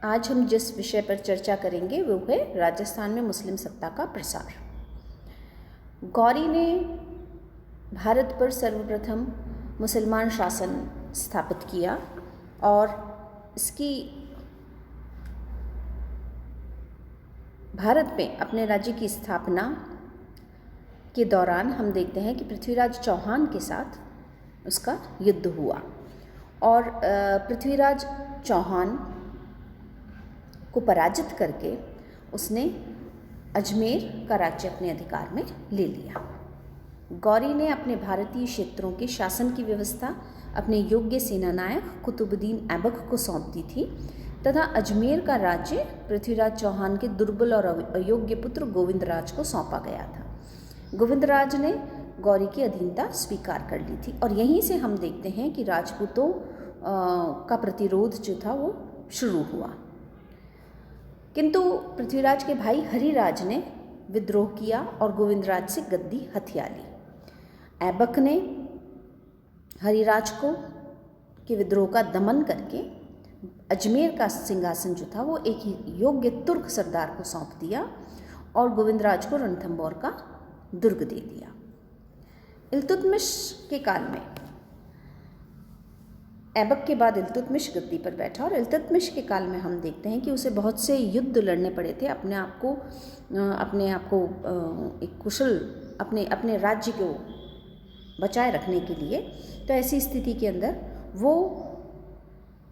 आज हम जिस विषय पर चर्चा करेंगे वो है राजस्थान में मुस्लिम सत्ता का प्रसार। गौरी ने भारत पर सर्वप्रथम मुसलमान शासन स्थापित किया और इसकी भारत में अपने राज्य की स्थापना के दौरान हम देखते हैं कि पृथ्वीराज चौहान के साथ उसका युद्ध हुआ और पृथ्वीराज चौहान को पराजित करके उसने अजमेर का राज्य अपने अधिकार में ले लिया। गौरी ने अपने भारतीय क्षेत्रों के शासन की व्यवस्था अपने योग्य सेनानायक कुतुबुद्दीन ऐबक को सौंप दी थी तथा अजमेर का राज्य पृथ्वीराज चौहान के दुर्बल और अयोग्य पुत्र गोविंदराज को सौंपा गया था। गोविंदराज ने गौरी की अधीनता स्वीकार कर ली थी और यहीं से हम देखते हैं कि राजपूतों का प्रतिरोध जो था वो शुरू हुआ, किंतु पृथ्वीराज के भाई हरिराज ने विद्रोह किया और गोविंदराज से गद्दी हथिया ली। ऐबक ने हरिराज को के विद्रोह का दमन करके अजमेर का सिंहासन जो था वो एक योग्य तुर्क सरदार को सौंप दिया और गोविंदराज को रणथंभौर का दुर्ग दे दिया। इल्तुतमिश के काल में ऐबक के बाद इल्तुतमिश गद्दी पर बैठा और इल्तुतमिश के काल में हम देखते हैं कि उसे बहुत से युद्ध लड़ने पड़े थे अपने आप को एक कुशल अपने राज्य को बचाए रखने के लिए। तो ऐसी स्थिति के अंदर वो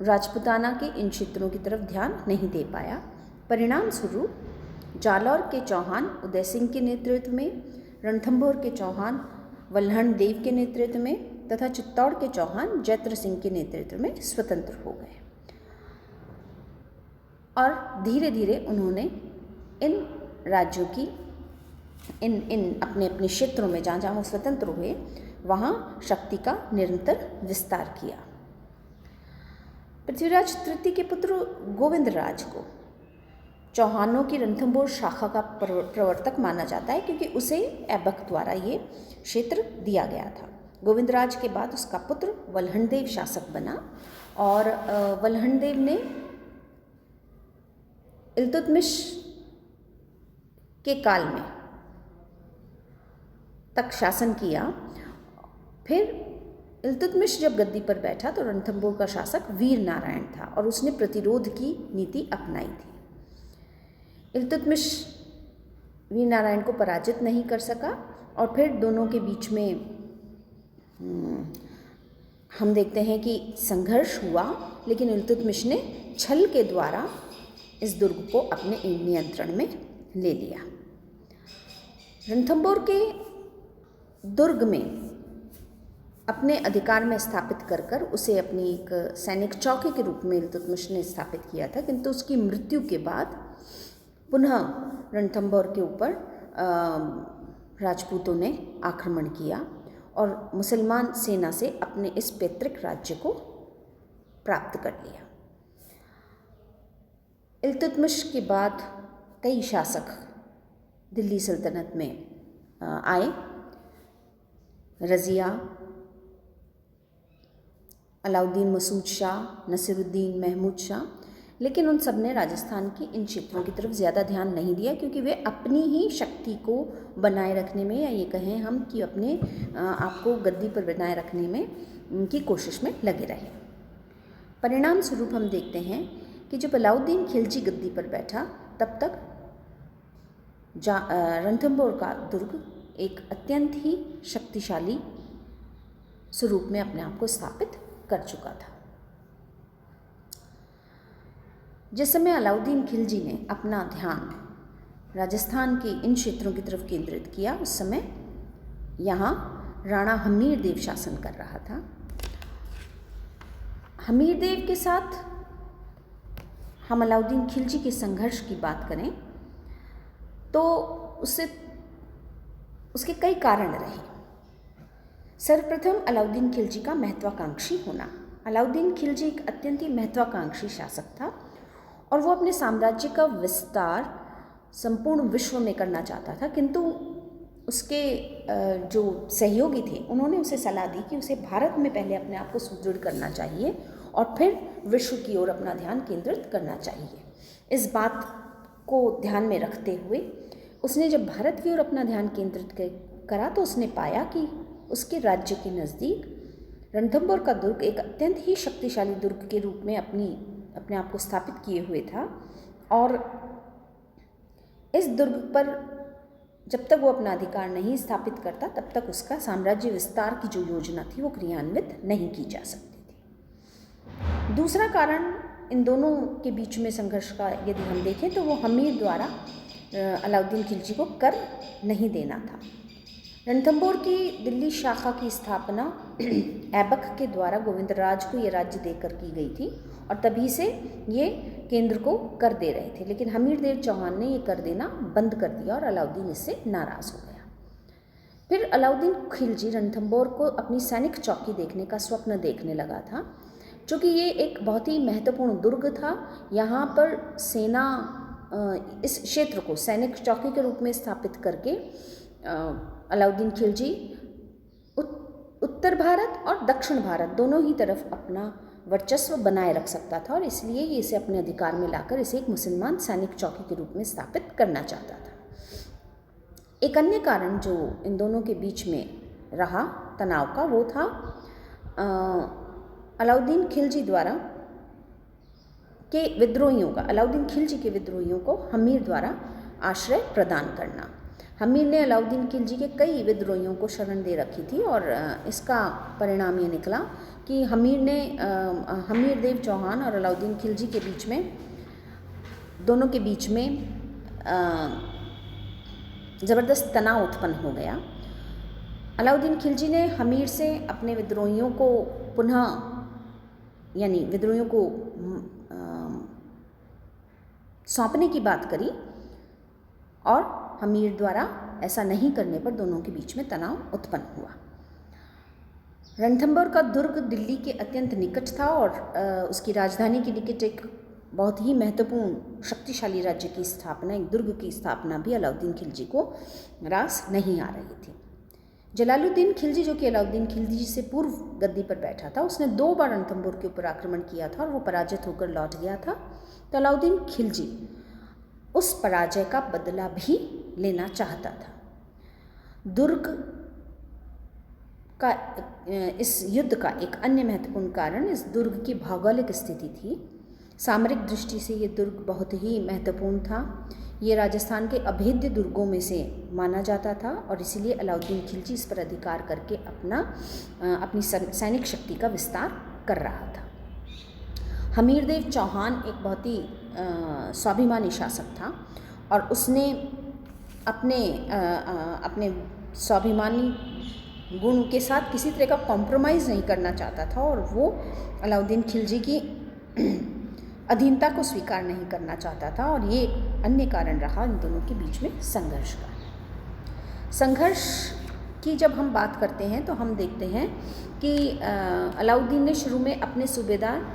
राजपूताना के इन क्षेत्रों की तरफ ध्यान नहीं दे पाया। परिणाम स्वरूप जालौर के चौहान उदय सिंह के नेतृत्व में, रणथंभौर के चौहान वल्हण देव के नेतृत्व में तथा चित्तौड़ के चौहान जैत्र सिंह के नेतृत्व में स्वतंत्र हो गए और धीरे धीरे उन्होंने इन राज्यों की इन अपने अपने क्षेत्रों में जहाँ जहाँ वो स्वतंत्र हुए वहाँ शक्ति का निरंतर विस्तार किया। पृथ्वीराज तृतीय के पुत्र गोविंदराज को चौहानों की रणथंभौर शाखा का प्रवर्तक माना जाता है क्योंकि उसे ऐबक द्वारा ये क्षेत्र दिया गया था। गोविंदराज के बाद उसका पुत्र वल्हणदेव शासक बना और वल्हणदेव ने इल्तुतमिश के काल में तक शासन किया। फिर इल्तुतमिश जब गद्दी पर बैठा तो रणथंभौर का शासक वीर नारायण था और उसने प्रतिरोध की नीति अपनाई थी। इल्तुतमिश वीर नारायण को पराजित नहीं कर सका और फिर दोनों के बीच में हम देखते हैं कि संघर्ष हुआ, लेकिन इल्तुतमिश ने छल के द्वारा इस दुर्ग को अपने नियंत्रण में ले लिया। रणथंभौर के दुर्ग में अपने अधिकार में स्थापित कर उसे अपनी एक सैनिक चौकी के रूप में इल्तुतमिश ने स्थापित किया था, किंतु उसकी मृत्यु के बाद पुनः रणथंभौर के ऊपर राजपूतों ने आक्रमण किया और मुसलमान सेना से अपने इस पैतृक राज्य को प्राप्त कर लिया। इल्तुतमिश के बाद कई शासक दिल्ली सल्तनत में आए, रज़िया, अलाउद्दीन मसूद शाह, नसीरुद्दीन महमूद शाह, लेकिन उन सब ने राजस्थान की इन क्षेत्रों की तरफ ज़्यादा ध्यान नहीं दिया क्योंकि वे अपनी ही शक्ति को बनाए रखने में, या ये कहें हम कि अपने आप को गद्दी पर बनाए रखने में की कोशिश में लगे रहे। परिणाम स्वरूप हम देखते हैं कि जब अलाउद्दीन खिलजी गद्दी पर बैठा तब तक रणथंभौर का दुर्ग एक अत्यंत ही शक्तिशाली स्वरूप में अपने आप को स्थापित कर चुका था। जिस समय अलाउद्दीन खिलजी ने अपना ध्यान राजस्थान के इन क्षेत्रों की तरफ केंद्रित किया, उस समय यहाँ राणा हमीरदेव शासन कर रहा था। हमीरदेव के साथ हम अलाउद्दीन खिलजी के संघर्ष की बात करें तो उसके कई कारण रहे। सर्वप्रथम अलाउद्दीन खिलजी का महत्वाकांक्षी होना। अलाउद्दीन खिलजी एक अत्यंत ही महत्वाकांक्षी शासक था और वो अपने साम्राज्य का विस्तार संपूर्ण विश्व में करना चाहता था, किंतु उसके जो सहयोगी थे उन्होंने उसे सलाह दी कि उसे भारत में पहले अपने आप को सुदृढ़ करना चाहिए और फिर विश्व की ओर अपना ध्यान केंद्रित करना चाहिए। इस बात को ध्यान में रखते हुए उसने जब भारत की ओर अपना ध्यान केंद्रित करा तो उसने पाया कि उसके राज्य के नज़दीक रणथंभौर का दुर्ग एक अत्यंत ही शक्तिशाली दुर्ग के रूप में अपने आप को स्थापित किए हुए था, और इस दुर्ग पर जब तक वो अपना अधिकार नहीं स्थापित करता तब तक उसका साम्राज्य विस्तार की जो योजना थी वो क्रियान्वित नहीं की जा सकती थी। दूसरा कारण इन दोनों के बीच में संघर्ष का यदि हम देखें तो वो हमीर द्वारा अलाउद्दीन खिलजी को कर नहीं देना था। रणथंभौर की दिल्ली शाखा की स्थापना ऐबक के द्वारा गोविंदराज को ये राज्य देकर की गई थी और तभी से ये केंद्र को कर दे रहे थे, लेकिन हमीरदेव चौहान ने ये कर देना बंद कर दिया और अलाउद्दीन इससे नाराज़ हो गया। फिर अलाउद्दीन खिलजी रणथंभौर को अपनी सैनिक चौकी देखने का स्वप्न देखने लगा था, चूँकि ये एक बहुत ही महत्वपूर्ण दुर्ग था। यहाँ पर सेना इस क्षेत्र को सैनिक चौकी के रूप में स्थापित करके अलाउद्दीन खिलजी उत्तर भारत और दक्षिण भारत दोनों ही तरफ अपना वर्चस्व बनाए रख सकता था, और इसलिए ये इसे अपने अधिकार में लाकर इसे एक मुसलमान सैनिक चौकी के रूप में स्थापित करना चाहता था। एक अन्य कारण जो इन दोनों के बीच में रहा तनाव का वो था अलाउद्दीन खिलजी द्वारा के विद्रोहियों का, अलाउद्दीन खिलजी के विद्रोहियों को हमीर द्वारा आश्रय प्रदान करना। हमीर ने अलाउद्दीन खिलजी के कई विद्रोहियों को शरण दे रखी थी और इसका परिणाम ये निकला कि हमीरदेव चौहान और अलाउद्दीन खिलजी के बीच में दोनों के बीच में ज़बरदस्त तनाव उत्पन्न हो गया। अलाउद्दीन खिलजी ने हमीर से अपने विद्रोहियों को यानी विद्रोहियों को सौंपने की बात करी, और हमीर द्वारा ऐसा नहीं करने पर दोनों के बीच में तनाव उत्पन्न हुआ। रणथंभौर का दुर्ग दिल्ली के अत्यंत निकट था और उसकी राजधानी के निकट एक बहुत ही महत्वपूर्ण शक्तिशाली राज्य की स्थापना, एक दुर्ग की स्थापना भी अलाउद्दीन खिलजी को रास नहीं आ रही थी। जलालुद्दीन खिलजी, जो कि अलाउद्दीन खिलजी से पूर्व गद्दी पर बैठा था, उसने 2 बार रणथंभौर के ऊपर आक्रमण किया था और वो पराजित होकर लौट गया था। तो अलाउद्दीन खिलजी उस पराजय का बदला भी लेना चाहता था। दुर्ग का इस युद्ध का एक अन्य महत्वपूर्ण कारण इस दुर्ग की भौगोलिक स्थिति थी। सामरिक दृष्टि से ये दुर्ग बहुत ही महत्वपूर्ण था। ये राजस्थान के अभेद्य दुर्गों में से माना जाता था और इसीलिए अलाउद्दीन खिलजी इस पर अधिकार करके अपनी सैनिक शक्ति का विस्तार कर रहा था। हमीरदेव चौहान एक बहुत ही स्वाभिमानी शासक था और उसने अपने स्वाभिमानी गुण के साथ किसी तरह का कॉम्प्रोमाइज़ नहीं करना चाहता था और वो अलाउद्दीन खिलजी की अधीनता को स्वीकार नहीं करना चाहता था, और ये अन्य कारण रहा इन दोनों के बीच में संघर्ष का। संघर्ष की जब हम बात करते हैं तो हम देखते हैं कि अलाउद्दीन ने शुरू में अपने सूबेदार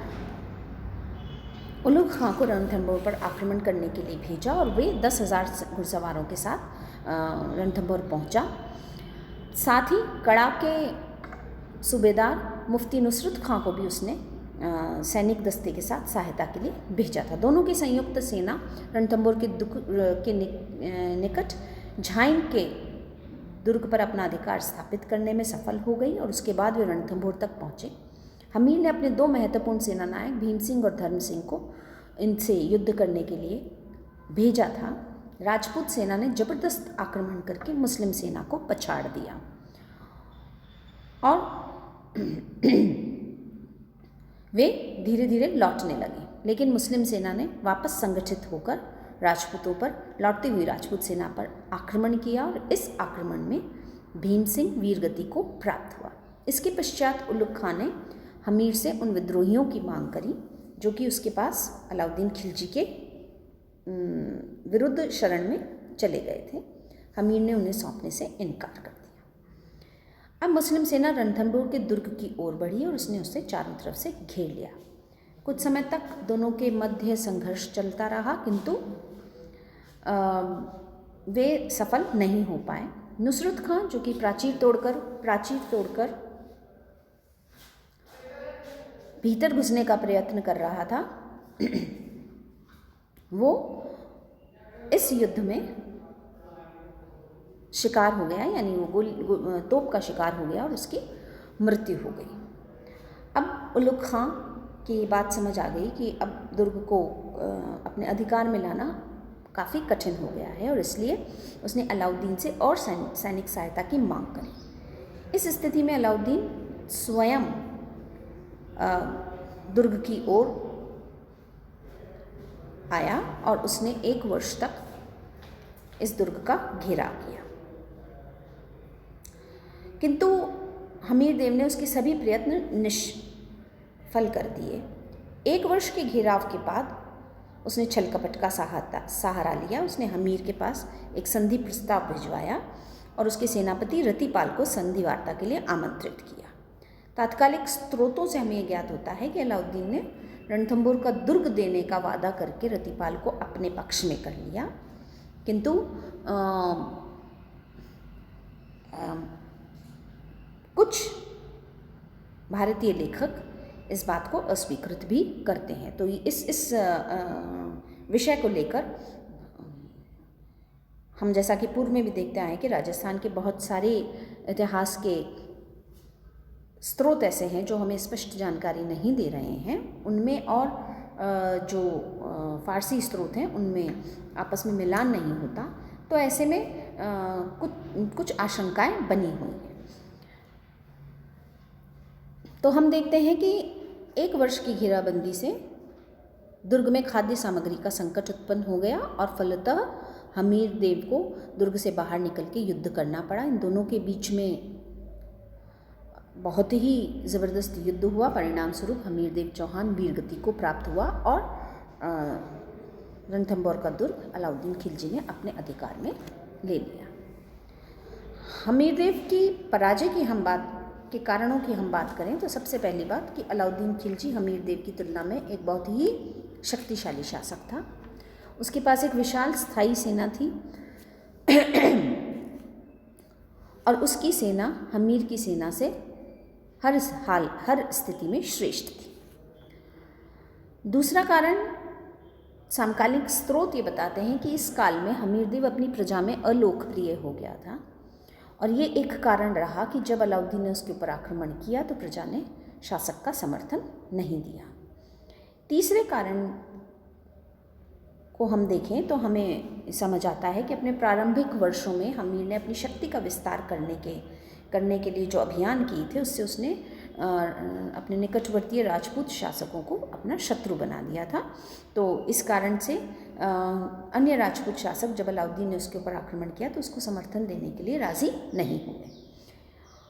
उलुग खां को रणथंभौर पर आक्रमण करने के लिए भेजा और वे 10,000 घुड़सवारों के साथ रणथंभौर पहुंचा। साथ ही कड़ा के सूबेदार मुफ्ती नुसरत खां को भी उसने सैनिक दस्ते के साथ सहायता के लिए भेजा था। दोनों की संयुक्त सेना रणथंभौर के निकट झाइन के दुर्ग पर अपना अधिकार स्थापित करने में सफल हो गई और उसके बाद वे रणथंभौर तक पहुँचे। हमीर ने अपने 2 महत्वपूर्ण सेनानायक भीम सिंह और धर्म सिंह को इनसे युद्ध करने के लिए भेजा था। राजपूत सेना ने जबरदस्त आक्रमण करके मुस्लिम सेना को पछाड़ दिया और वे धीरे धीरे लौटने लगे, लेकिन मुस्लिम सेना ने वापस संगठित होकर राजपूतों पर, लौटती हुई राजपूत सेना पर आक्रमण किया और इस आक्रमण में भीम सिंह वीरगति को प्राप्त हुआ। इसके पश्चात उलुग खां ने हमीर से उन विद्रोहियों की मांग करी जो कि उसके पास अलाउद्दीन खिलजी के विरुद्ध शरण में चले गए थे। हमीर ने उन्हें सौंपने से इनकार कर दिया। अब मुस्लिम सेना रणथंभौर के दुर्ग की ओर बढ़ी और उसने उसे चारों तरफ से घेर लिया। कुछ समय तक दोनों के मध्य संघर्ष चलता रहा, किंतु वे सफल नहीं हो पाए। नुसरत खां, जो कि प्राचीर तोड़कर भीतर घुसने का प्रयत्न कर रहा था वो इस युद्ध में शिकार हो गया, यानी वो तोप का शिकार हो गया और उसकी मृत्यु हो गई। अब उलुग खां की ये बात समझ आ गई कि अब दुर्ग को अपने अधिकार में लाना काफ़ी कठिन हो गया है और इसलिए उसने अलाउद्दीन से और सैनिक सहायता की मांग करी। इस स्थिति में अलाउद्दीन स्वयं दुर्ग की ओर आया और उसने 1 वर्ष तक इस दुर्ग का घेराव किया, किंतु हमीर देव ने उसके सभी प्रयत्न निष्फल कर दिए। 1 वर्ष के घेराव के बाद उसने छल कपट का सहारा लिया। उसने हमीर के पास एक संधि प्रस्ताव भिजवाया और उसके सेनापति रतिपाल को संधि वार्ता के लिए आमंत्रित किया। तात्कालिक स्रोतों से हमें ज्ञात होता है कि अलाउद्दीन ने रणथंभौर का दुर्ग देने का वादा करके रतिपाल को अपने पक्ष में कर लिया, किंतु कुछ भारतीय लेखक इस बात को अस्वीकृत भी करते हैं। तो इस विषय को लेकर हम जैसा कि पूर्व में भी देखते आए कि राजस्थान के बहुत सारे इतिहास के स्रोत ऐसे हैं जो हमें स्पष्ट जानकारी नहीं दे रहे हैं। उनमें और जो फारसी स्रोत हैं उनमें आपस में मिलान नहीं होता, तो ऐसे में कुछ आशंकाएं बनी हुई हैं। तो हम देखते हैं कि 1 वर्ष की घेराबंदी से दुर्ग में खाद्य सामग्री का संकट उत्पन्न हो गया और फलतः हमीर देव को दुर्ग से बाहर निकल के युद्ध करना पड़ा। इन दोनों के बीच में बहुत ही ज़बरदस्त युद्ध हुआ। परिणाम स्वरूप हमीर देव चौहान वीरगति को प्राप्त हुआ और रणथंभौर का दुर्ग अलाउद्दीन खिलजी ने अपने अधिकार में ले लिया। हमीर देव की पराजय के कारणों की हम बात करें तो सबसे पहली बात कि अलाउद्दीन खिलजी हमीर देव की तुलना में एक बहुत ही शक्तिशाली शासक था। उसके पास एक विशाल स्थायी सेना थी और उसकी सेना हमीर की सेना से हर स्थिति में श्रेष्ठ थी। दूसरा कारण समकालीन स्रोत ये बताते हैं कि इस काल में हमीर देव अपनी प्रजा में अलोकप्रिय हो गया था और ये एक कारण रहा कि जब अलाउद्दीन ने उसके ऊपर आक्रमण किया तो प्रजा ने शासक का समर्थन नहीं दिया। तीसरे कारण को हम देखें तो हमें समझ आता है कि अपने प्रारंभिक वर्षों में हमीर ने अपनी शक्ति का विस्तार करने के लिए जो अभियान किए थे उससे उसने अपने निकटवर्तीय राजपूत शासकों को अपना शत्रु बना दिया था। तो इस कारण से अन्य राजपूत शासक जब अलाउद्दीन ने उसके ऊपर आक्रमण किया तो उसको समर्थन देने के लिए राज़ी नहीं हुए।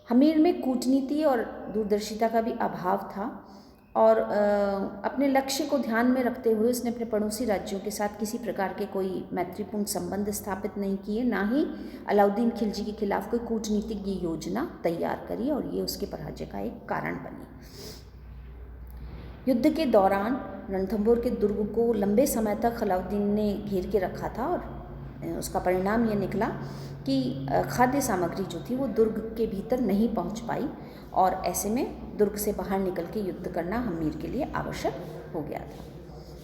हमीर में कूटनीति और दूरदर्शिता का भी अभाव था और अपने लक्ष्य को ध्यान में रखते हुए उसने अपने पड़ोसी राज्यों के साथ किसी प्रकार के कोई मैत्रीपूर्ण संबंध स्थापित नहीं किए, ना ही अलाउद्दीन खिलजी के खिलाफ कोई कूटनीतिक योजना तैयार करी और ये उसके पराजय का एक कारण बनी। युद्ध के दौरान रणथंभौर के दुर्ग को लंबे समय तक अलाउद्दीन ने घेर के रखा था और उसका परिणाम ये निकला कि खाद्य सामग्री जो थी वो दुर्ग के भीतर नहीं पहुंच पाई और ऐसे में दुर्ग से बाहर निकल के युद्ध करना हमीर के लिए आवश्यक हो गया था।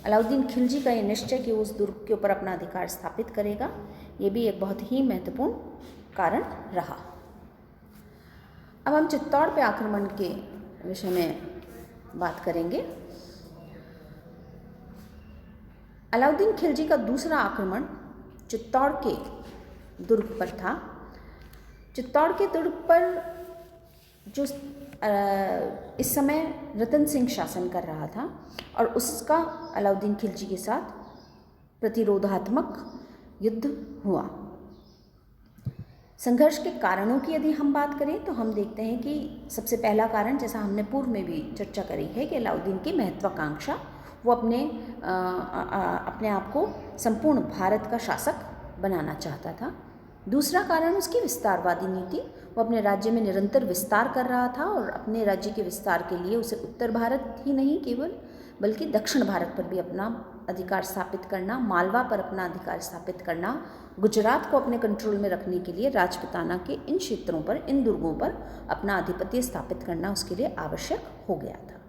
अलाउद्दीन खिलजी का ये निश्चय कि वो उस दुर्ग के ऊपर अपना अधिकार स्थापित करेगा, ये भी एक बहुत ही महत्वपूर्ण कारण रहा। अब हम चित्तौड़ पे आक्रमण के विषय में बात करेंगे। अलाउद्दीन खिलजी का दूसरा आक्रमण चित्तौड़ के दुर्ग पर था। चित्तौड़ के दुर्ग पर जो इस समय रतन सिंह शासन कर रहा था और उसका अलाउद्दीन खिलजी के साथ प्रतिरोधात्मक युद्ध हुआ। संघर्ष के कारणों की यदि हम बात करें तो हम देखते हैं कि सबसे पहला कारण, जैसा हमने पूर्व में भी चर्चा करी है, कि अलाउद्दीन की महत्वाकांक्षा, वो अपने आप को संपूर्ण भारत का शासक बनाना चाहता था। दूसरा कारण उसकी विस्तारवादी नीति, वो अपने राज्य में निरंतर विस्तार कर रहा था और अपने राज्य के विस्तार के लिए उसे उत्तर भारत ही नहीं केवल बल्कि दक्षिण भारत पर भी अपना अधिकार स्थापित करना, मालवा पर अपना अधिकार स्थापित करना, गुजरात को अपने कंट्रोल में रखने के लिए राजपूताना के इन क्षेत्रों पर, इन दुर्गों पर अपना आधिपत्य स्थापित करना उसके लिए आवश्यक हो गया था।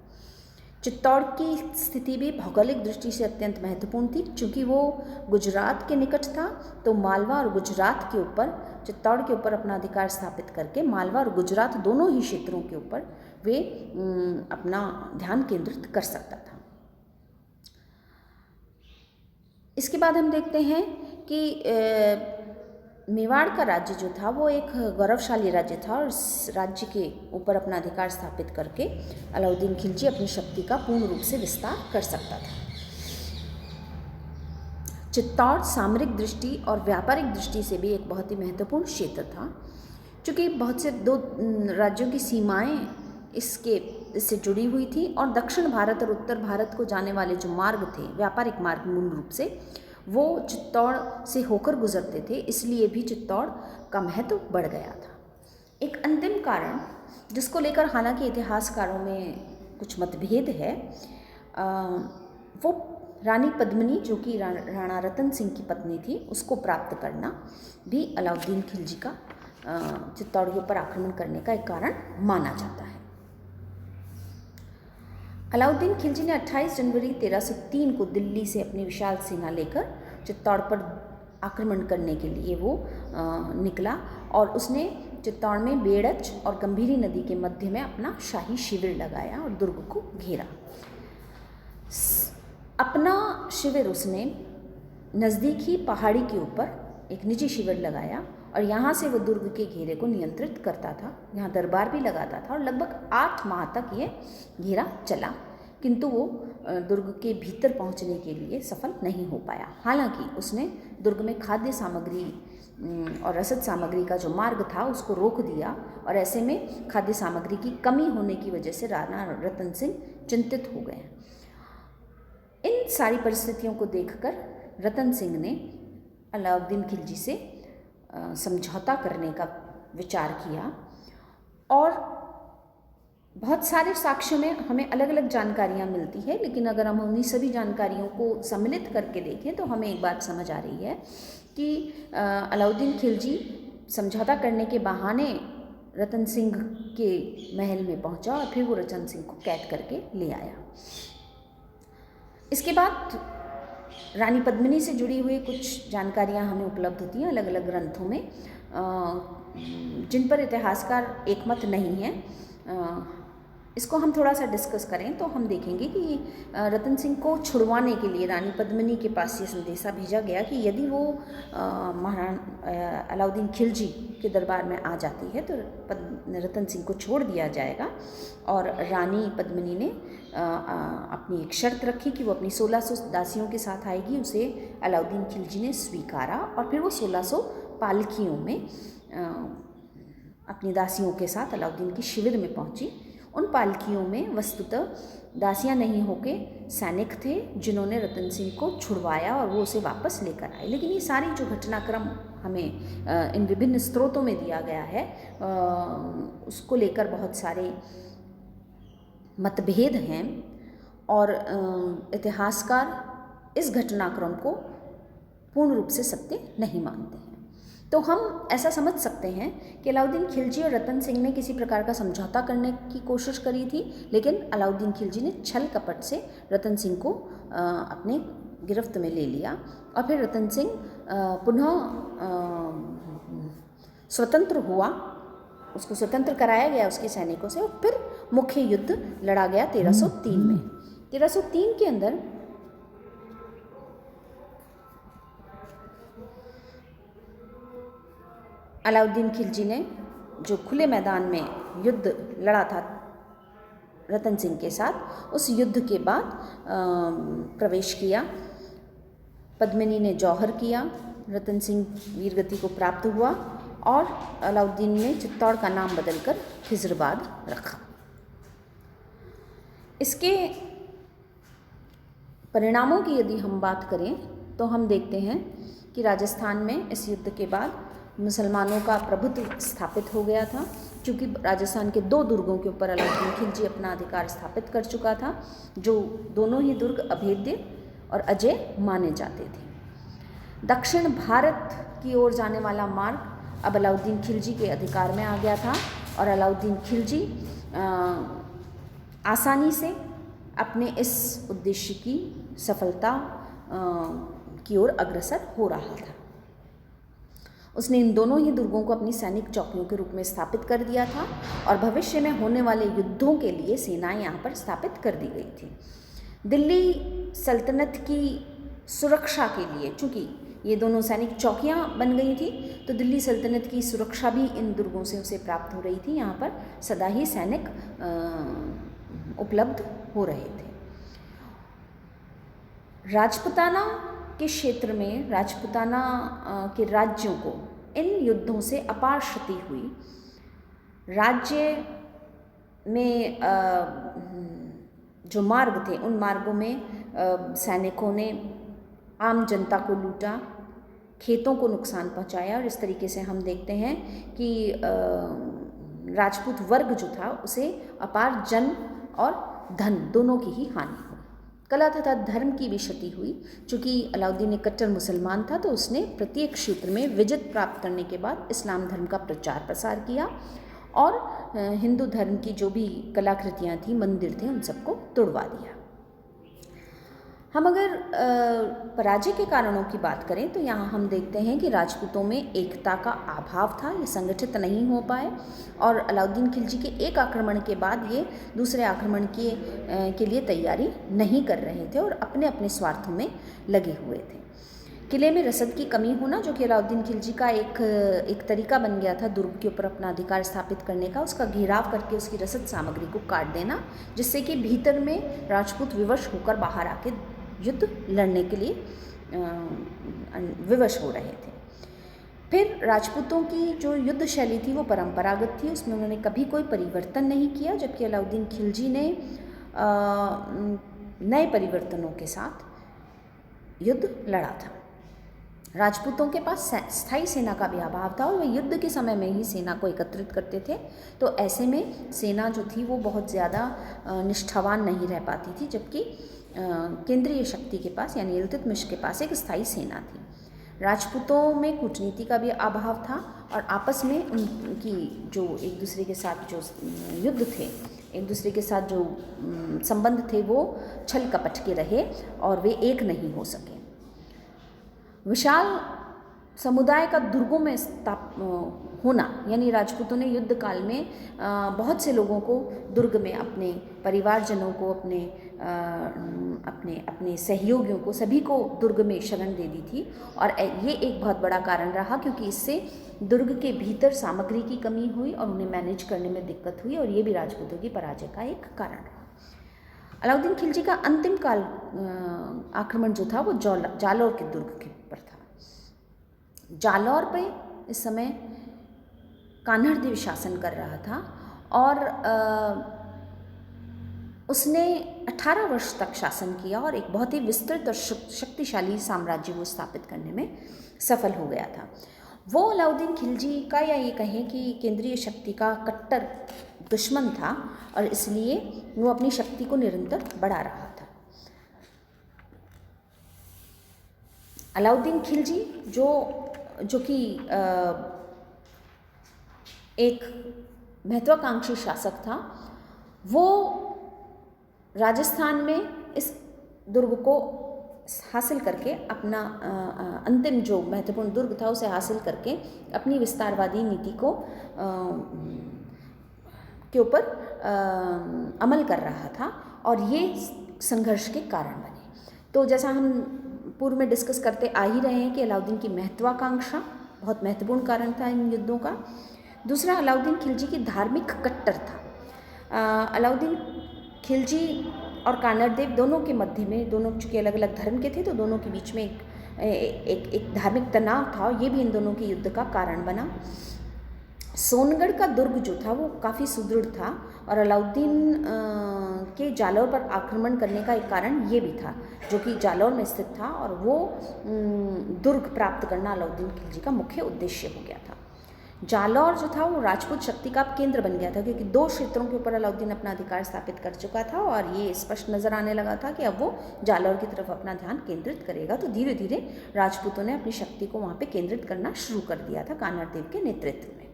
चित्तौड़ की स्थिति भी भौगोलिक दृष्टि से अत्यंत महत्वपूर्ण थी, क्योंकि वो गुजरात के निकट था। तो मालवा और गुजरात के ऊपर, चित्तौड़ के ऊपर अपना अधिकार स्थापित करके मालवा और गुजरात दोनों ही क्षेत्रों के ऊपर वे अपना ध्यान केंद्रित कर सकता था। इसके बाद हम देखते हैं कि मेवाड़ का राज्य जो था वो एक गौरवशाली राज्य था, और इस राज्य के ऊपर अपना अधिकार स्थापित करके अलाउद्दीन खिलजी अपनी शक्ति का पूर्ण रूप से विस्तार कर सकता था। चित्तौड़ सामरिक दृष्टि और व्यापारिक दृष्टि से भी एक बहुत ही महत्वपूर्ण क्षेत्र था, क्योंकि बहुत से दो राज्यों की सीमाएं इससे जुड़ी हुई थी, और दक्षिण भारत और उत्तर भारत को जाने वाले जो मार्ग थे, व्यापारिक मार्ग मूल रूप से, वो चित्तौड़ से होकर गुजरते थे, इसलिए भी चित्तौड़ का महत्व बढ़ गया था। एक अंतिम कारण जिसको लेकर हालांकि इतिहासकारों में कुछ मतभेद है, वो रानी पद्मिनी जो कि राणा रतन सिंह की पत्नी थी, उसको प्राप्त करना भी अलाउद्दीन खिलजी का चित्तौड़ के ऊपर आक्रमण करने का एक कारण माना जाता है। अलाउद्दीन खिलजी ने 28 जनवरी 1303 को दिल्ली से अपनी विशाल सेना लेकर चित्तौड़ पर आक्रमण करने के लिए वो निकला, और उसने चित्तौड़ में बेड़च और गंभीरी नदी के मध्य में अपना शाही शिविर लगाया और दुर्ग को घेरा। अपना शिविर उसने नज़दीक ही पहाड़ी के ऊपर एक निजी शिविर लगाया, और यहाँ से वो दुर्ग के घेरे को नियंत्रित करता था। यहाँ दरबार भी लगाता था, और लगभग 8 माह तक ये घेरा चला, किंतु वो दुर्ग के भीतर पहुँचने के लिए सफल नहीं हो पाया। हालांकि उसने दुर्ग में खाद्य सामग्री और रसद सामग्री का जो मार्ग था उसको रोक दिया, और ऐसे में खाद्य सामग्री की कमी होने की वजह से राणा रतन सिंह चिंतित हो गए। इन सारी परिस्थितियों को देखकर रतन सिंह ने अलाउद्दीन खिलजी से समझौता करने का विचार किया, और बहुत सारे साक्ष्यों में हमें अलग अलग जानकारियाँ मिलती है, लेकिन अगर हम उन्हीं सभी जानकारियों को सम्मिलित करके देखें तो हमें एक बात समझ आ रही है कि अलाउद्दीन खिलजी समझौता करने के बहाने रतन सिंह के महल में पहुंचा, और फिर वो रतन सिंह को कैद करके ले आया। इसके बाद रानी पद्मिनी से जुड़ी हुई कुछ जानकारियाँ हमें उपलब्ध होती हैं अलग अलग ग्रंथों में, जिन पर इतिहासकार एकमत नहीं है। इसको हम थोड़ा सा डिस्कस करें तो हम देखेंगे कि रतन सिंह को छुड़वाने के लिए रानी पद्मिनी के पास ये संदेशा भेजा गया कि यदि वो अलाउद्दीन खिलजी के दरबार में आ जाती है तो रतन सिंह को छोड़ दिया जाएगा। और रानी पद्मिनी ने अपनी एक शर्त रखी कि वो अपनी 1600 दासियों के साथ आएगी। उसे अलाउद्दीन खिलजी ने स्वीकारा, और फिर वो 1600 पालकियों में अपनी दासियों के साथ अलाउद्दीन के शिविर में पहुंची। उन पालकियों में वस्तुतः दासियां नहीं होके सैनिक थे जिन्होंने रतन सिंह को छुड़वाया और वो उसे वापस लेकर आए। लेकिन ये सारी जो घटनाक्रम हमें इन विभिन्न स्रोतों में दिया गया है उसको लेकर बहुत सारे मतभेद हैं, और इतिहासकार इस घटनाक्रम को पूर्ण रूप से सत्य नहीं मानते हैं। तो हम ऐसा समझ सकते हैं कि अलाउद्दीन खिलजी और रतन सिंह ने किसी प्रकार का समझौता करने की कोशिश करी थी, लेकिन अलाउद्दीन खिलजी ने छल कपट से रतन सिंह को अपने गिरफ्त में ले लिया, और फिर रतन सिंह पुनः स्वतंत्र हुआ, उसको स्वतंत्र कराया गया उसके सैनिकों से, और फिर मुख्य युद्ध लड़ा गया 1303 में। 1303 के अंदर अलाउद्दीन खिलजी ने जो खुले मैदान में युद्ध लड़ा था रतन सिंह के साथ, उस युद्ध के बाद प्रवेश किया। पद्मिनी ने जौहर किया, रतन सिंह वीरगति को प्राप्त हुआ, और अलाउद्दीन ने चित्तौड़ का नाम बदलकर खिजराबाद रखा। इसके परिणामों की यदि हम बात करें तो हम देखते हैं कि राजस्थान में इस युद्ध के बाद मुसलमानों का प्रभुत्व स्थापित हो गया था, क्योंकि राजस्थान के 2 दुर्गों के ऊपर अलाउद्दीन खिलजी अपना अधिकार स्थापित कर चुका था, जो दोनों ही दुर्ग अभेद्य और अजय माने जाते थे। दक्षिण भारत की ओर जाने वाला मार्ग अब अलाउद्दीन खिलजी के अधिकार में आ गया था, और अलाउद्दीन खिलजी आसानी से अपने इस उद्देश्य की सफलता की ओर अग्रसर हो रहा था। उसने इन दोनों ही दुर्गों को अपनी सैनिक चौकियों के रूप में स्थापित कर दिया था और भविष्य में होने वाले युद्धों के लिए सेनाएं यहाँ पर स्थापित कर दी गई थी। दिल्ली सल्तनत की सुरक्षा के लिए, चूँकि ये दोनों सैनिक चौकियाँ बन गई थी, तो दिल्ली सल्तनत की सुरक्षा भी इन दुर्गों से उसे प्राप्त हो रही थी। यहाँ पर सदा ही सैनिक उपलब्ध हो रहे थे। राजपूताना के क्षेत्र में, राजपूताना के राज्यों को इन युद्धों से अपार क्षति हुई। राज्य में जो मार्ग थे, उन मार्गों में सैनिकों ने आम जनता को लूटा, खेतों को नुकसान पहुंचाया और इस तरीके से हम देखते हैं कि राजपूत वर्ग जो था उसे अपार जन और धन दोनों की ही हानि हुई। कला तथा धर्म की भी क्षति हुई। चूँकि अलाउद्दीन एक कट्टर मुसलमान था, तो उसने प्रत्येक क्षेत्र में विजय प्राप्त करने के बाद इस्लाम धर्म का प्रचार प्रसार किया और हिंदू धर्म की जो भी कलाकृतियाँ थी, मंदिर थे, उन सबको तोड़वा दिया। हम अगर पराजय के कारणों की बात करें तो यहाँ हम देखते हैं कि राजपूतों में एकता का अभाव था, ये संगठित नहीं हो पाए और अलाउद्दीन खिलजी के एक आक्रमण के बाद ये दूसरे आक्रमण के लिए तैयारी नहीं कर रहे थे और अपने अपने स्वार्थों में लगे हुए थे। किले में रसद की कमी होना, जो कि अलाउद्दीन खिलजी का एक तरीका बन गया था दुर्ग के ऊपर अपना अधिकार स्थापित करने का, उसका घेराव करके उसकी रसद सामग्री को काट देना, जिससे कि भीतर में राजपूत विवश होकर बाहर आके युद्ध लड़ने के लिए विवश हो रहे थे। फिर राजपूतों की जो युद्ध शैली थी वो परंपरागत थी, उसमें उन्होंने कभी कोई परिवर्तन नहीं किया, जबकि अलाउद्दीन खिलजी ने नए परिवर्तनों के साथ युद्ध लड़ा था। राजपूतों के पास स्थायी सेना का भी अभाव था और वे युद्ध के समय में ही सेना को एकत्रित करते थे, तो ऐसे में सेना जो थी वो बहुत ज़्यादा निष्ठावान नहीं रह पाती थी, जबकि केंद्रीय शक्ति के पास यानी इल्तुतमिश के पास एक स्थायी सेना थी। राजपूतों में कूटनीति का भी अभाव था और आपस में उनकी जो एक दूसरे के साथ जो युद्ध थे, एक दूसरे के साथ जो संबंध थे वो छल कपट के रहे और वे एक नहीं हो सके। विशाल समुदाय का दुर्गों में होना, यानी राजपूतों ने युद्ध काल में बहुत से लोगों को दुर्ग में, अपने परिवारजनों को, अपने सहयोगियों को, सभी को दुर्ग में शरण दे दी थी और ये एक बहुत बड़ा कारण रहा, क्योंकि इससे दुर्ग के भीतर सामग्री की कमी हुई और उन्हें मैनेज करने में दिक्कत हुई और ये भी राजपूतों की पराजय का एक कारण रहा। अलाउद्दीन खिलजी का अंतिम काल आक्रमण जो था वो जालौर के दुर्ग के ऊपर था। जालौर पे इस समय कान्हड़ देव शासन कर रहा था और उसने 18 वर्ष तक शासन किया और एक बहुत ही विस्तृत और शक्तिशाली साम्राज्य वो स्थापित करने में सफल हो गया था। वो अलाउद्दीन खिलजी का, या ये कहें कि केंद्रीय शक्ति का कट्टर दुश्मन था और इसलिए वो अपनी शक्ति को निरंतर बढ़ा रहा था। अलाउद्दीन खिलजी जो कि एक महत्वाकांक्षी शासक था, वो राजस्थान में इस दुर्ग को हासिल करके अपना अंतिम जो महत्वपूर्ण दुर्ग था उसे हासिल करके अपनी विस्तारवादी नीति को के ऊपर अमल कर रहा था और ये संघर्ष के कारण बने। तो जैसा हम पूर्व में डिस्कस करते आ ही रहे हैं कि अलाउद्दीन की महत्वाकांक्षा बहुत महत्वपूर्ण कारण था इन युद्धों का। दूसरा, अलाउद्दीन खिलजी की धार्मिक कट्टर था। अलाउद्दीन खिलजी और कान्हड़ देव दोनों के मध्य में, दोनों चूँकि अलग अलग धर्म के थे तो दोनों के बीच में एक धार्मिक तनाव था और ये भी इन दोनों के युद्ध का कारण बना। सोनगढ़ का दुर्ग जो था वो काफ़ी सुदृढ़ था और अलाउद्दीन के जालौर पर आक्रमण करने का एक कारण ये भी था, जो कि जालौर में स्थित था और वो दुर्ग प्राप्त करना अलाउद्दीन खिलजी का मुख्य उद्देश्य हो गया था। जालौर जो था वो राजपूत शक्ति का केंद्र बन गया था, क्योंकि 2 क्षेत्रों के ऊपर अलाउद्दीन अपना अधिकार स्थापित कर चुका था और ये स्पष्ट नज़र आने लगा था कि अब वो जालौर की तरफ अपना ध्यान केंद्रित करेगा। तो धीरे धीरे राजपूतों ने अपनी शक्ति को वहाँ पे केंद्रित करना शुरू कर दिया था कान्हड़ देव के नेतृत्व में।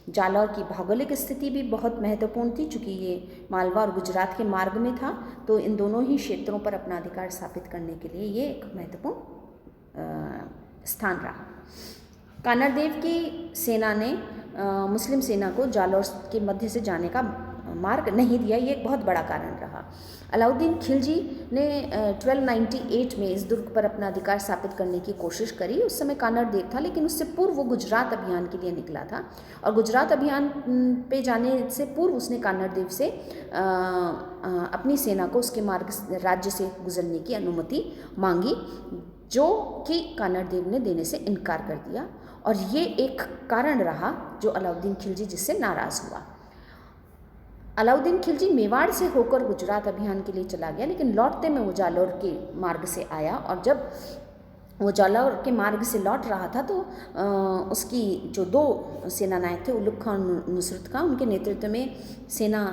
जालौर की भौगोलिक स्थिति भी बहुत महत्वपूर्ण थी, चूँकि ये मालवा और गुजरात के मार्ग में था, तो इन दोनों ही क्षेत्रों पर अपना अधिकार स्थापित करने के लिए ये एक महत्वपूर्ण स्थान रहा। कानड़देव की सेना ने मुस्लिम सेना को जालौर के मध्य से जाने का मार्ग नहीं दिया, ये एक बहुत बड़ा कारण रहा। अलाउद्दीन खिलजी ने 1298 में इस दुर्ग पर अपना अधिकार स्थापित करने की कोशिश करी। उस समय कानड़देव था, लेकिन उससे पूर्व वो गुजरात अभियान के लिए निकला था, और गुजरात अभियान पे जाने से पूर्व उसने कानड़देव से अपनी सेना को उसके मार्ग राज्य से गुजरने की अनुमति मांगी, जो कि कानड़देव ने देने से इनकार कर दिया, और ये एक कारण रहा जो अलाउद्दीन खिलजी जिससे नाराज़ हुआ। अलाउद्दीन खिलजी मेवाड़ से होकर गुजरात अभियान के लिए चला गया, लेकिन लौटते में वो जालौर के मार्ग से आया, और जब वो जालौर के मार्ग से लौट रहा था तो उसकी जो दो सेनानायक थे, उलुग खान और नुसरत खान, उनके नेतृत्व में सेना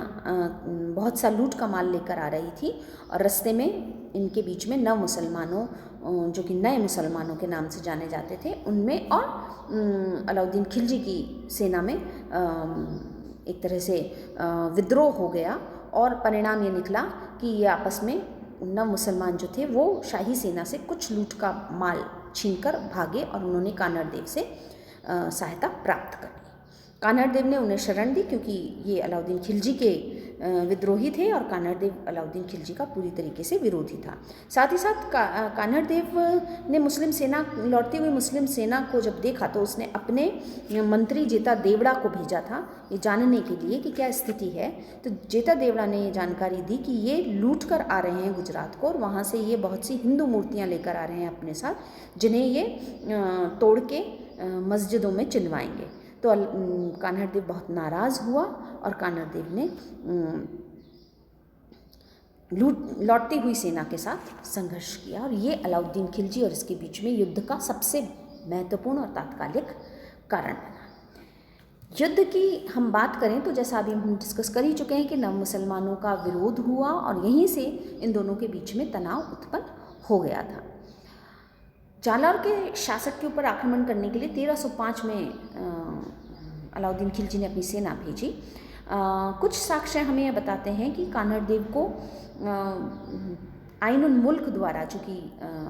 बहुत सा लूट का माल लेकर आ रही थी, और रास्ते में इनके बीच में नव मुसलमानों, जो कि नए मुसलमानों के नाम से जाने जाते थे, उनमें और अलाउद्दीन खिलजी की सेना में एक तरह से विद्रोह हो गया, और परिणाम ये निकला कि ये आपस में नव मुसलमान जो थे वो शाही सेना से कुछ लूट का माल छीनकर भागे, और उन्होंने कानड़देव से सहायता प्राप्त कर ली। कानड़देव ने उन्हें शरण दी, क्योंकि ये अलाउद्दीन खिलजी के विद्रोही थे, और कानड़देव अलाउद्दीन खिलजी का पूरी तरीके से विरोधी था। साथ ही साथ कानड़देव ने मुस्लिम सेना, लौटती हुई मुस्लिम सेना को जब देखा तो उसने अपने मंत्री जेता देवड़ा को भेजा था ये जानने के लिए कि क्या स्थिति है। तो जेता देवड़ा ने ये जानकारी दी कि ये लूट कर आ रहे हैं गुजरात को, और वहाँ से ये बहुत सी हिंदू मूर्तियाँ लेकर आ रहे हैं अपने साथ, जिन्हें ये तोड़ के मस्जिदों में चिनवाएंगे। तो कान्हड़देव बहुत नाराज़ हुआ, और कान्हड़देव ने लौटती हुई सेना के साथ संघर्ष किया, और ये अलाउद्दीन खिलजी और इसके बीच में युद्ध का सबसे महत्वपूर्ण और तात्कालिक कारण बना। युद्ध की हम बात करें तो जैसा अभी हम डिस्कस कर ही चुके हैं कि नव मुसलमानों का विरोध हुआ, और यहीं से इन दोनों के बीच में तनाव उत्पन्न हो गया था। जालौर के शासक के ऊपर आक्रमण करने के लिए 1305 में अलाउद्दीन खिलजी ने अपनी सेना भेजी। कुछ साक्ष्य हमें यह बताते हैं कि कान्हड़देव को आइन उल मुल्क द्वारा, जो कि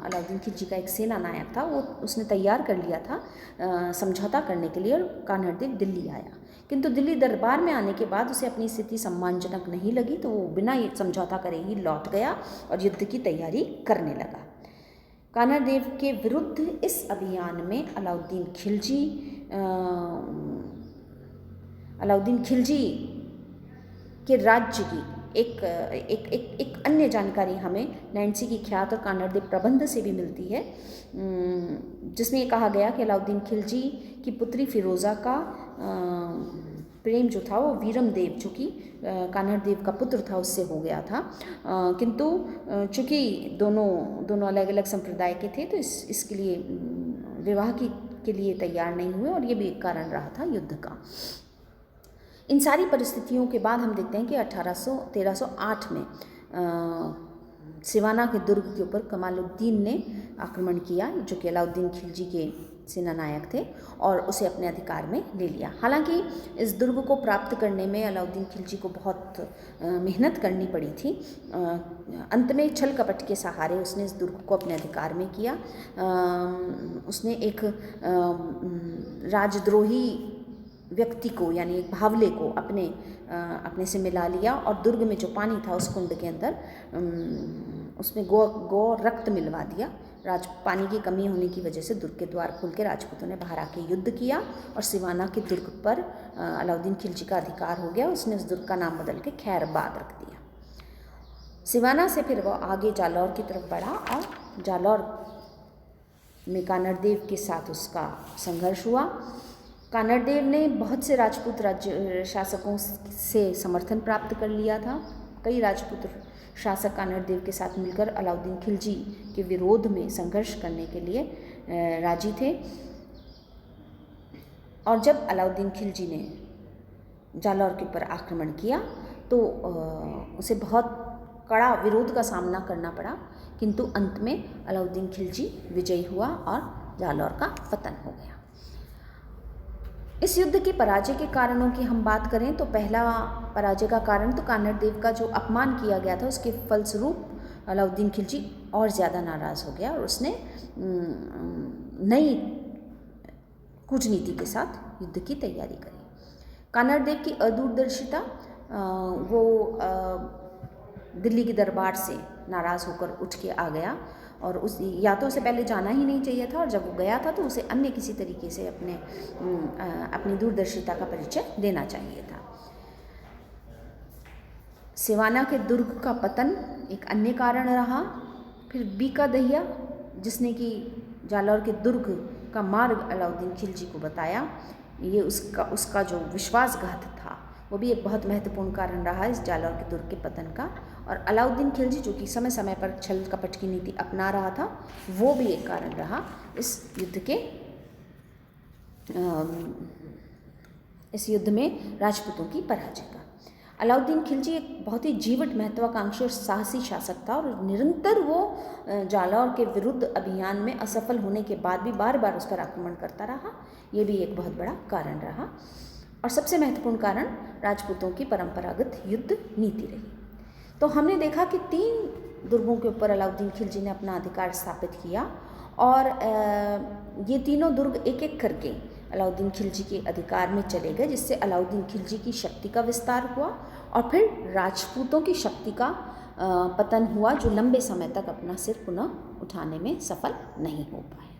अलाउद्दीन खिलजी का एक सेना नायक था, वो उसने तैयार कर लिया था समझौता करने के लिए, और कान्हड़देव दिल्ली आया। किंतु दिल्ली दरबार में आने के बाद उसे अपनी स्थिति सम्मानजनक नहीं लगी, तो वो बिना ये समझौता करे ही लौट गया और युद्ध की तैयारी करने लगा। कान्हड़देव के विरुद्ध इस अभियान में अलाउद्दीन खिलजी के राज्य की एक अन्य जानकारी हमें नैन्सी की ख्यात और कान्हड़देव प्रबंध से भी मिलती है, जिसमें ये कहा गया कि अलाउद्दीन खिलजी की पुत्री फिरोज़ा का प्रेम जो था वो वीरम देव, जो कि कान्हड़देव का पुत्र था, उससे हो गया था। किंतु चूँकि दोनों अलग अलग संप्रदाय के थे, तो इसके लिए विवाह के लिए तैयार नहीं हुए, और ये भी एक कारण रहा था युद्ध का। इन सारी परिस्थितियों के बाद हम देखते हैं कि 1308 में सिवाना के दुर्ग के ऊपर कमालुद्दीन ने आक्रमण किया, जो कि अलाउद्दीन खिलजी के सेनानायक थे, और उसे अपने अधिकार में ले लिया। हालांकि इस दुर्ग को प्राप्त करने में अलाउद्दीन खिलजी को बहुत मेहनत करनी पड़ी थी। अंत में छल कपट के सहारे उसने इस दुर्ग को अपने अधिकार में किया। उसने एक राजद्रोही व्यक्ति को, यानी एक भावले को अपने से मिला लिया, और दुर्ग में जो पानी था उस कुंड के अंदर उसमें गौ रक्त मिलवा दिया। पानी की कमी होने की वजह से दुर्ग के द्वार खोल के राजपूतों ने बाहर आके युद्ध किया, और सिवाना के दुर्ग पर अलाउद्दीन खिलजी का अधिकार हो गया। उसने उस दुर्ग का नाम बदल के खैरबाद रख दिया। सिवाना से फिर वह आगे जालौर की तरफ बढ़ा, और जालौर में कान्हड़देव के साथ उसका संघर्ष हुआ। कान्हड़देव ने बहुत से राजपूत राज्य शासकों से समर्थन प्राप्त कर लिया था। कई राजपूत शासक कान्हड़देव के साथ मिलकर अलाउद्दीन खिलजी के विरोध में संघर्ष करने के लिए राजी थे, और जब अलाउद्दीन खिलजी ने जालौर के ऊपर आक्रमण किया तो उसे बहुत कड़ा विरोध का सामना करना पड़ा, किंतु अंत में अलाउद्दीन खिलजी विजयी हुआ और जालौर का पतन हो गया। इस युद्ध की पराजय के कारणों की हम बात करें तो पहला पराजय का कारण तो कानड़ देव का जो अपमान किया गया था उसके फलस्वरूप अलाउद्दीन खिलजी और ज़्यादा नाराज़ हो गया और उसने नई कूटनीति के साथ युद्ध की तैयारी करी। कानड़ देव की अदूरदर्शिता, वो दिल्ली के दरबार से नाराज़ होकर उठ के आ गया और उस या तो उसे पहले जाना ही नहीं चाहिए था, और जब वो गया था तो उसे अन्य किसी तरीके से अपनी दूरदर्शिता का परिचय देना चाहिए था। सिवाना के दुर्ग का पतन एक अन्य कारण रहा। फिर बीका दहिया, जिसने कि जालौर के दुर्ग का मार्ग अलाउद्दीन खिलजी को बताया, ये उसका जो विश्वासघात था वो भी एक बहुत महत्वपूर्ण कारण रहा इस जालौर के दुर्ग के पतन का। और अलाउद्दीन खिलजी जो कि समय समय पर छल कपट की नीति अपना रहा था, वो भी एक कारण रहा इस युद्ध में राजपूतों की पराजय का। अलाउद्दीन खिलजी एक बहुत ही जीवट, महत्वाकांक्षी और साहसी शासक था, और निरंतर वो जालौर के विरुद्ध अभियान में असफल होने के बाद भी बार बार उस पर आक्रमण करता रहा। ये भी एक बहुत बड़ा कारण रहा। और सबसे महत्वपूर्ण कारण राजपूतों की परंपरागत युद्ध नीति रही। तो हमने देखा कि 3 दुर्गों के ऊपर अलाउद्दीन खिलजी ने अपना अधिकार स्थापित किया, और ये तीनों दुर्ग एक एक करके अलाउद्दीन खिलजी के अधिकार में चले गए, जिससे अलाउद्दीन खिलजी की शक्ति का विस्तार हुआ और फिर राजपूतों की शक्ति का पतन हुआ, जो लंबे समय तक अपना सिर पुनः उठाने में सफल नहीं हो पाए।